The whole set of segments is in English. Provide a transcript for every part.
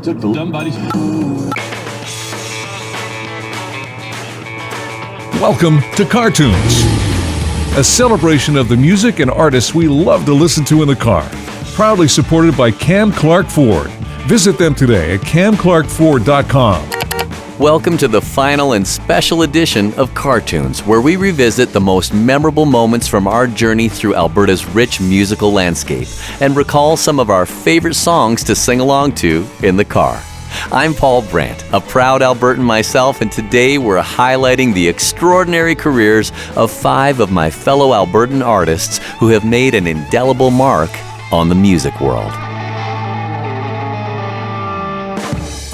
took the somebody's. Welcome to Cartoons, a celebration of the music and artists we love to listen to in the car. Proudly supported by Cam Clark Ford. Visit them today at camclarkford.com. Welcome to the final and special edition of Cartoons, where we revisit the most memorable moments from our journey through Alberta's rich musical landscape and recall some of our favorite songs to sing along to in the car. I'm Paul Brandt, a proud Albertan myself, and today we're highlighting the extraordinary careers of 5 of my fellow Albertan artists who have made an indelible mark on the music world.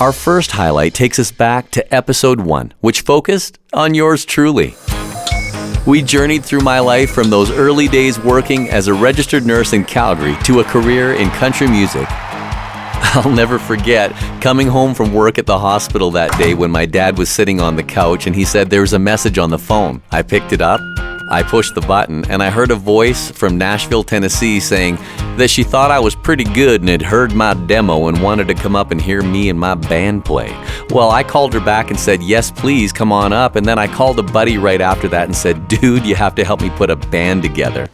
Our first highlight takes us back to episode 1, which focused on yours truly. We journeyed through my life from those early days working as a registered nurse in Calgary to a career in country music. I'll never forget coming home from work at the hospital that day when my dad was sitting on the couch and he said there was a message on the phone. I picked it up, I pushed the button, and I heard a voice from Nashville, Tennessee saying that she thought I was pretty good and had heard my demo and wanted to come up and hear me and my band play. Well, I called her back and said, yes, please, come on up. And then I called a buddy right after that and said, dude, you have to help me put a band together.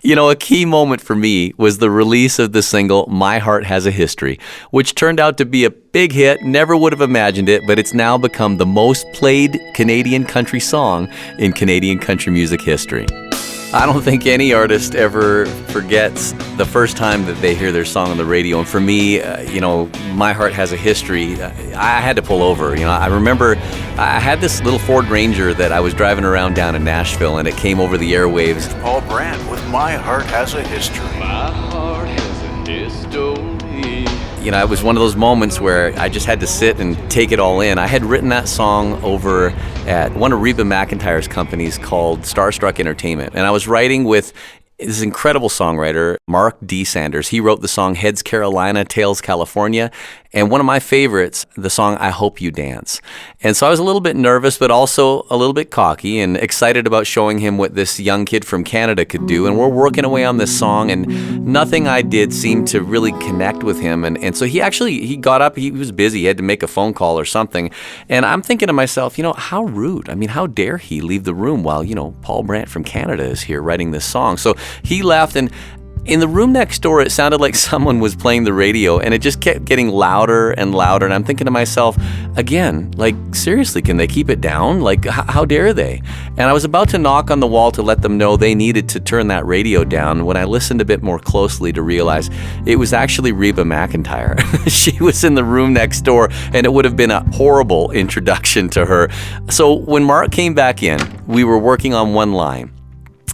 You know, a key moment for me was the release of the single My Heart Has a History, which turned out to be a big hit. Never would have imagined it, but it's now become the most played Canadian country song in Canadian country music history. I don't think any artist ever forgets the first time that they hear their song on the radio. And for me, My Heart Has a History, I had to pull over. I remember I had this little Ford Ranger that I was driving around down in Nashville, and it came over the airwaves. Paul Brandt with My Heart Has a History. My heart has a history. It was one of those moments where I just had to sit and take it all in. I had written that song over at one of Reba McEntire's companies called Starstruck Entertainment. And I was writing with this incredible songwriter, Mark D. Sanders. He wrote the song Heads Carolina, Tails California, and one of my favorites, the song I Hope You Dance. And so I was a little bit nervous, but also a little bit cocky and excited about showing him what this young kid from Canada could do. And we're working away on this song, and nothing I did seemed to really connect with him. And so he got up, he was busy, he had to make a phone call or something. And I'm thinking to myself, how rude. I mean, how dare he leave the room while, Paul Brandt from Canada is here writing this song. So he left, and in the room next door, it sounded like someone was playing the radio, and it just kept getting louder and louder. And I'm thinking to myself, again, seriously, can they keep it down? How dare they? And I was about to knock on the wall to let them know they needed to turn that radio down when I listened a bit more closely to realize it was actually Reba McEntire. She was in the room next door, and it would have been a horrible introduction to her. So when Mark came back in, we were working on one line.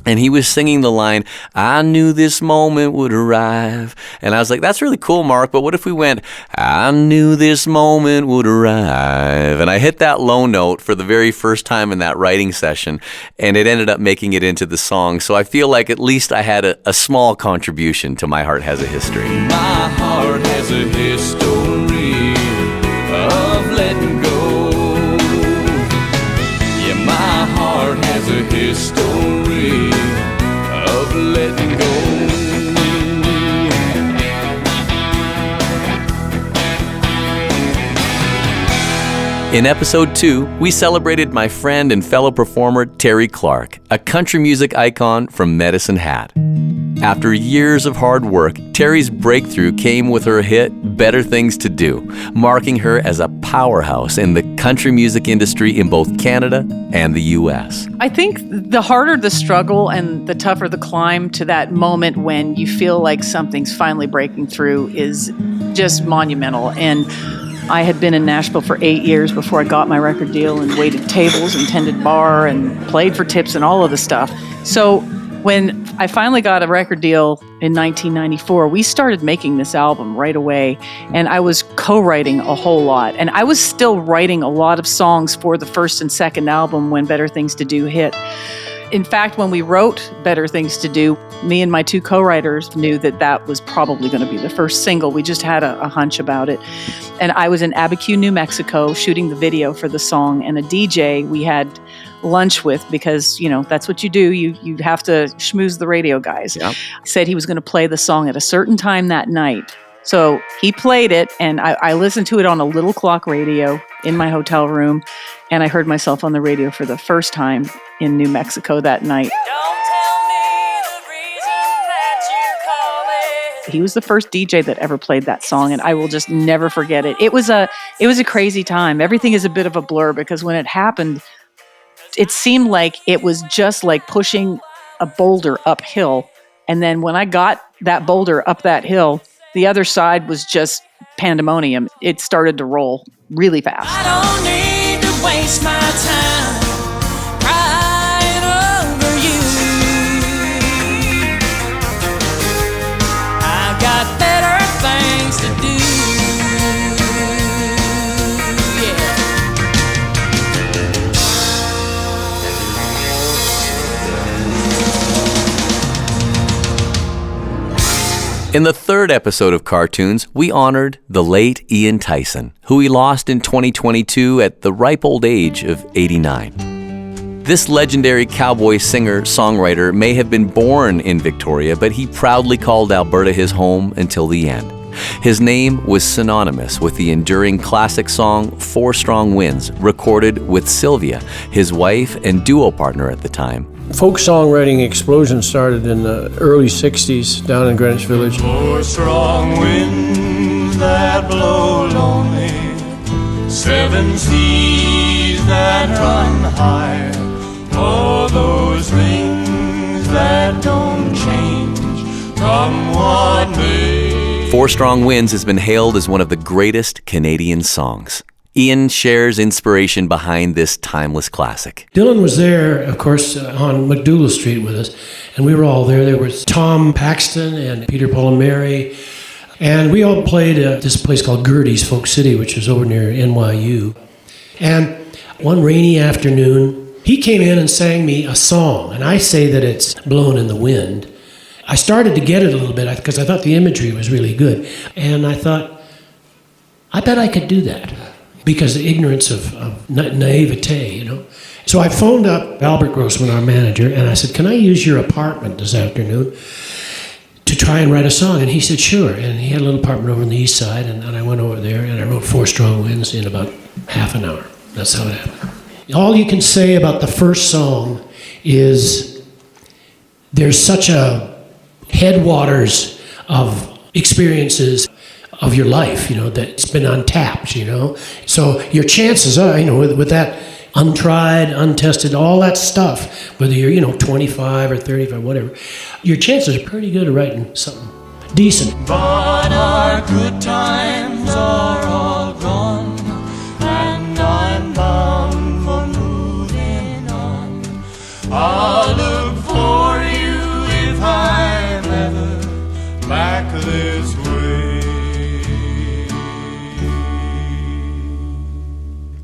And he was singing the line, I knew this moment would arrive. And I was like, that's really cool, Mark, but what if we went, I knew this moment would arrive. And I hit that low note for the very first time in that writing session, and it ended up making it into the song. So I feel like at least I had a small contribution to My Heart Has a History. My heart has a history of letting go. Yeah, my heart has a history of letting go. In episode 2, we celebrated my friend and fellow performer Terri Clark, a country music icon from Medicine Hat. After years of hard work, Terri's breakthrough came with her hit Better Things to Do, marking her as a powerhouse in the country music industry in both Canada and the U.S. I think the harder the struggle and the tougher the climb to that moment when you feel like something's finally breaking through is just monumental. And I had been in Nashville for 8 years before I got my record deal and waited tables and tended bar and played for tips and all of the stuff. So when I finally got a record deal in 1994, we started making this album right away, and I was co-writing a whole lot. And I was still writing a lot of songs for the first and second album when Better Things to Do hit. In fact, when we wrote Better Things to Do, me and my two co-writers knew that that was probably going to be the first single. We just had a hunch about it. And I was in Abiquiu, New Mexico, shooting the video for the song, and a DJ we had lunch with, because, you know, that's what you do. You have to schmooze the radio guys. Yep. Said he was going to play the song at a certain time that night. So he played it, and I listened to it on a little clock radio in my hotel room, and I heard myself on the radio for the first time in New Mexico that night. Don't tell me the reason that you call it. He was the first DJ that ever played that song, and I will just never forget it. It was a crazy time. Everything is a bit of a blur, because when it happened, it seemed like it was just like pushing a boulder uphill. And then when I got that boulder up that hill, the other side was just pandemonium. It started to roll really fast. I don't need to waste my time crying over you. I got better things to do. In the third episode of Cartoons, we honored the late Ian Tyson, who we lost in 2022 at the ripe old age of 89. This legendary cowboy singer-songwriter may have been born in Victoria, but he proudly called Alberta his home until the end. His name was synonymous with the enduring classic song 4 Strong Winds, recorded with Sylvia, his wife and duo partner at the time. Folk songwriting explosion started in the early 60s down in Greenwich Village. 4 strong winds that blow lonely, 7 seas that run high, all those things that don't change, come what may. 4 Strong Winds has been hailed as one of the greatest Canadian songs. Ian shares inspiration behind this timeless classic. Dylan was there, of course, on McDougal Street with us, and we were all there. There was Tom Paxton and Peter, Paul, and Mary, and we all played at this place called Gertie's Folk City, which is over near NYU. And one rainy afternoon, he came in and sang me a song, and I say that it's Blown in the Wind. I started to get it a little bit because I thought the imagery was really good, and I thought, I bet I could do that. Because of ignorance of naivete, you know. So I phoned up Albert Grossman, our manager, and I said, can I use your apartment this afternoon to try and write a song? And he said, sure. And he had a little apartment over on the east side, and I went over there, and I wrote 4 Strong Winds in about half an hour. That's how it happened. All you can say about the first song is there's such a headwaters of experiences of your life, you know, that's been untapped, you know. So your chances are, you know, with that untried, untested, all that stuff, whether you're, you know, 25 or 35, whatever, your chances are pretty good at writing something decent. But our good times are all gone, and I'm bound for moving on. I'll look for you if I'm ever back this way.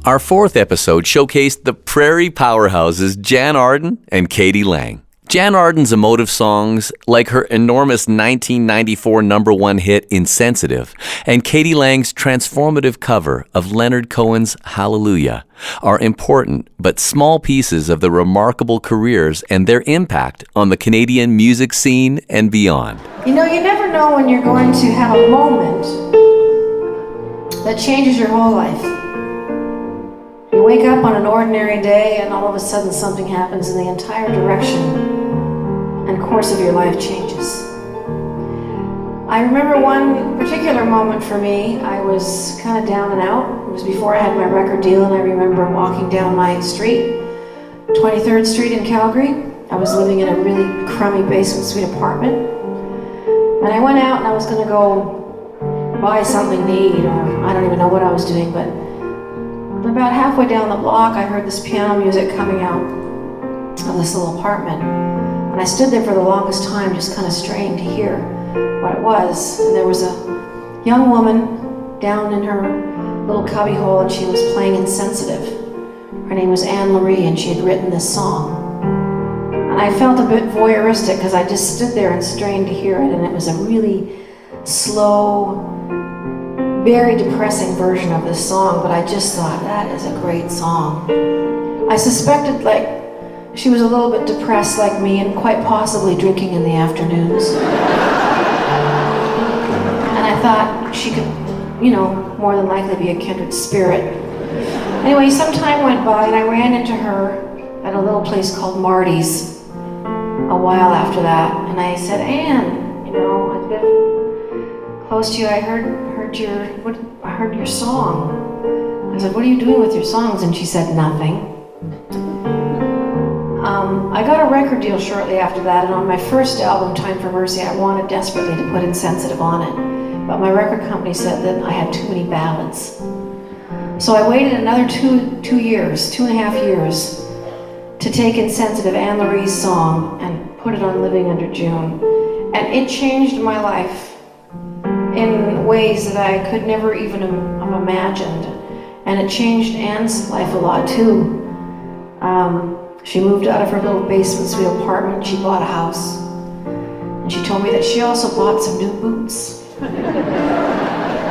Our fourth episode showcased the prairie powerhouses Jan Arden and Katie Lang. Jan Arden's emotive songs, like her enormous 1994 #1 hit Insensitive, and Katie Lang's transformative cover of Leonard Cohen's Hallelujah, are important but small pieces of the remarkable careers and their impact on the Canadian music scene and beyond. You know, you never know when you're going to have a moment that changes your whole life. You wake up on an ordinary day and all of a sudden something happens and the entire direction and course of your life changes. I remember one particular moment for me. I was kind of down and out. It was before I had my record deal, and I remember walking down my street, 23rd Street in Calgary. I was living in a really crummy basement suite apartment. And I went out and I was gonna go buy something to eat, or I don't even know what I was doing, but about halfway down the block, I heard this piano music coming out of this little apartment. And I stood there for the longest time, just kind of straining to hear what it was. And there was a young woman down in her little cubbyhole, and she was playing Insensitive. Her name was Anne Marie, and she had written this song. And I felt a bit voyeuristic because I just stood there and strained to hear it, and it was a really slow, very depressing version of this song, but I just thought, that is a great song. I suspected she was a little bit depressed like me and quite possibly drinking in the afternoons. And I thought she could, more than likely be a kindred spirit. Anyway, some time went by and I ran into her at a little place called Marty's a while after that. And I said, Anne, I've been close to you. I heard your song. I said, what are you doing with your songs? And she said, nothing. I got a record deal shortly after that, and on my first album, Time for Mercy, I wanted desperately to put Insensitive on it, but my record company said that I had too many ballads. So I waited another 2.5 years, to take Insensitive, Anne Larie's song, and put it on Living Under June. And it changed my life in ways that I could never even have imagined. And it changed Anne's life a lot too. She moved out of her little basement suite apartment, she bought a house. And she told me that she also bought some new boots.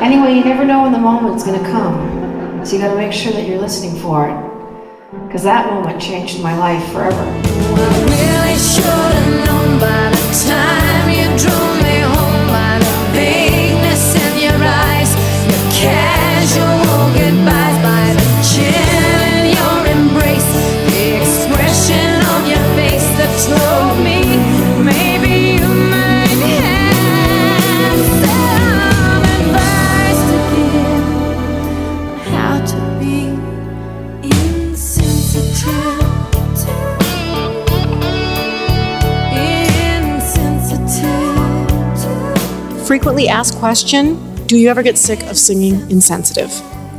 Anyway, you never know when the moment's gonna come. So you gotta make sure that you're listening for it. Because that moment changed my life forever. I really should have known by the time you drove me home, by the vagueness in your eyes, your casual goodbyes, by the chill in your embrace, the expression on your face that told me maybe you might have some advice to give on how to be insensitive. Frequently asked question, do you ever get sick of singing insensitive?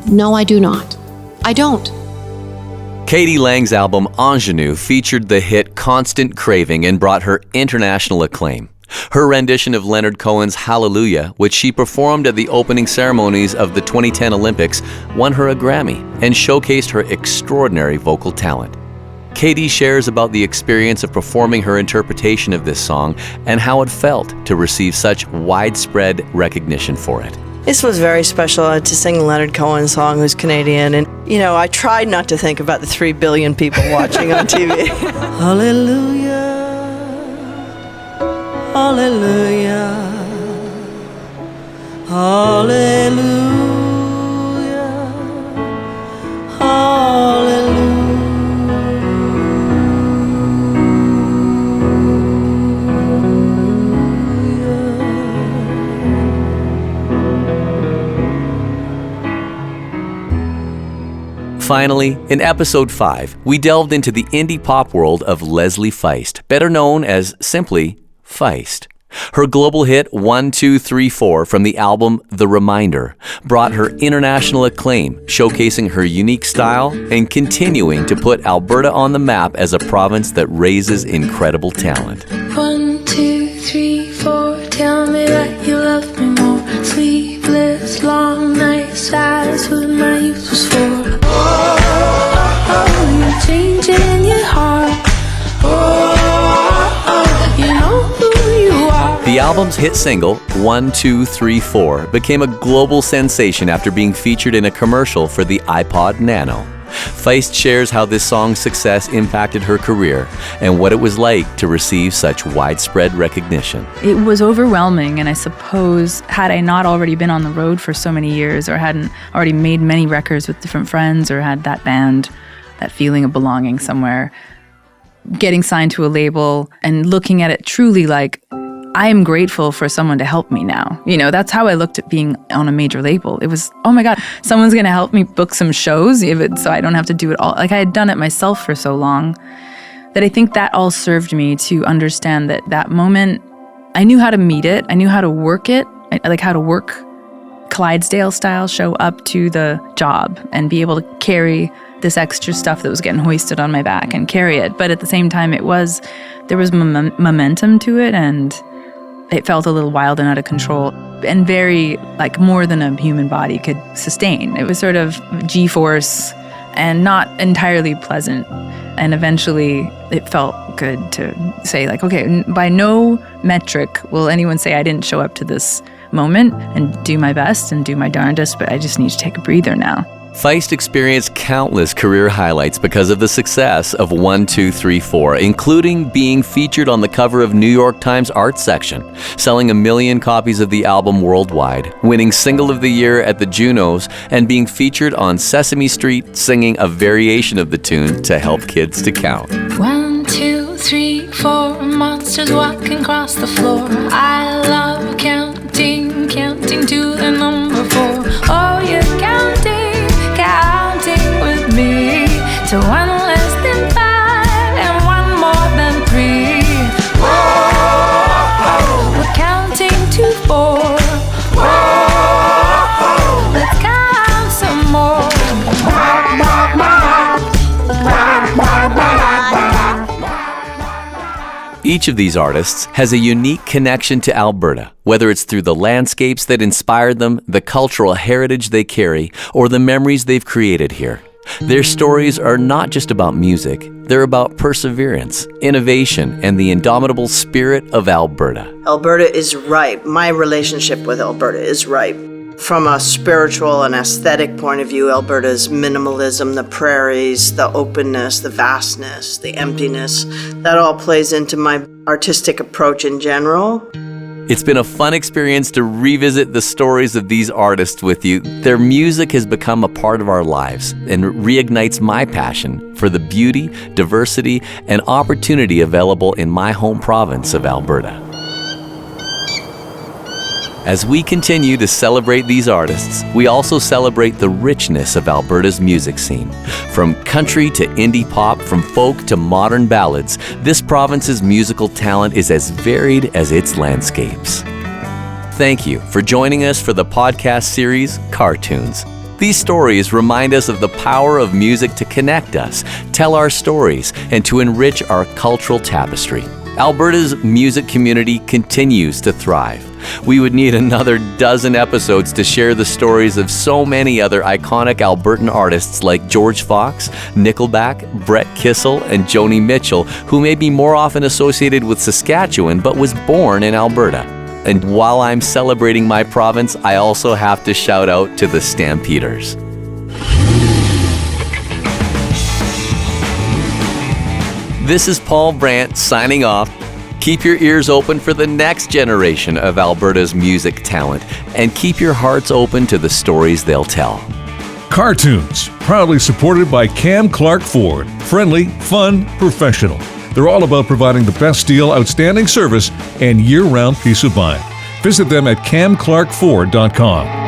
No, I do not. I don't. Katie Lang's album Ingenue featured the hit Constant Craving and brought her international acclaim. Her rendition of Leonard Cohen's Hallelujah, which she performed at the opening ceremonies of the 2010 Olympics, won her a Grammy and showcased her extraordinary vocal talent. Katie shares about the experience of performing her interpretation of this song and how it felt to receive such widespread recognition for it. This was very special to sing the Leonard Cohen song, who's Canadian. And, I tried not to think about the 3 billion people watching on TV. Hallelujah, hallelujah, hallelujah, hallelujah. Finally, in episode 5, we delved into the indie pop world of Leslie Feist, better known as simply Feist. Her global hit 1, 2, 3, 4 from the album The Reminder brought her international acclaim, showcasing her unique style and continuing to put Alberta on the map as a province that raises incredible talent. 1, 2, 3, 4, tell me that you love me more. Sleepless, long nights, that's what my youth was for. You're changing your heart. You know who you are. The album's hit single, 1, 2, 3, 4, became a global sensation after being featured in a commercial for the iPod Nano. Feist shares how this song's success impacted her career and what it was like to receive such widespread recognition. It was overwhelming, and I suppose had I not already been on the road for so many years or hadn't already made many records with different friends or had that band, that feeling of belonging somewhere, getting signed to a label and looking at it truly like, I am grateful for someone to help me now. That's how I looked at being on a major label. It was, oh my God, someone's going to help me book some shows so I don't have to do it all. Like I had done it myself for so long that I think that all served me to understand that moment, I knew how to meet it. I knew how to work it, like how to work Clydesdale style, show up to the job and be able to carry this extra stuff that was getting hoisted on my back and carry it. But at the same time, there was momentum to it, and it felt a little wild and out of control and very like more than a human body could sustain. It was sort of G-force and not entirely pleasant. And eventually it felt good to say, like, okay, by no metric will anyone say I didn't show up to this moment and do my best and do my darndest, but I just need to take a breather now. Feist experienced countless career highlights because of the success of 1, 2, 3, 4, including being featured on the cover of New York Times Art section, selling 1 million copies of the album worldwide, winning Single of the Year at the Junos, and being featured on Sesame Street singing a variation of the tune to help kids to count. 1, 2, 3, 4, monsters walking across the floor. I love counting to the number 4. Oh, you're counting with me to 1 less than 5 and 1 more than 3. Whoa, we're counting to 4. Whoa, let's count some more. Each of these artists has a unique connection to Alberta, whether it's through the landscapes that inspired them, the cultural heritage they carry, or the memories they've created here. Their stories are not just about music, they're about perseverance, innovation, and the indomitable spirit of Alberta. Alberta is ripe. My relationship with Alberta is ripe. From a spiritual and aesthetic point of view, Alberta's minimalism, the prairies, the openness, the vastness, the emptiness, that all plays into my artistic approach in general. It's been a fun experience to revisit the stories of these artists with you. Their music has become a part of our lives and reignites my passion for the beauty, diversity, and opportunity available in my home province of Alberta. As we continue to celebrate these artists, we also celebrate the richness of Alberta's music scene. From country to indie pop, from folk to modern ballads, this province's musical talent is as varied as its landscapes. Thank you for joining us for the podcast series, Cartoons. These stories remind us of the power of music to connect us, tell our stories, and to enrich our cultural tapestry. Alberta's music community continues to thrive. We would need another dozen episodes to share the stories of so many other iconic Albertan artists like George Fox, Nickelback, Brett Kissel, and Joni Mitchell, who may be more often associated with Saskatchewan but was born in Alberta. And while I'm celebrating my province, I also have to shout out to the Stampeders. This is Paul Brandt signing off. Keep your ears open for the next generation of Alberta's music talent, and keep your hearts open to the stories they'll tell. Cartoons, proudly supported by Cam Clark Ford. Friendly, fun, professional. They're all about providing the best deal, outstanding service, and year-round peace of mind. Visit them at camclarkford.com.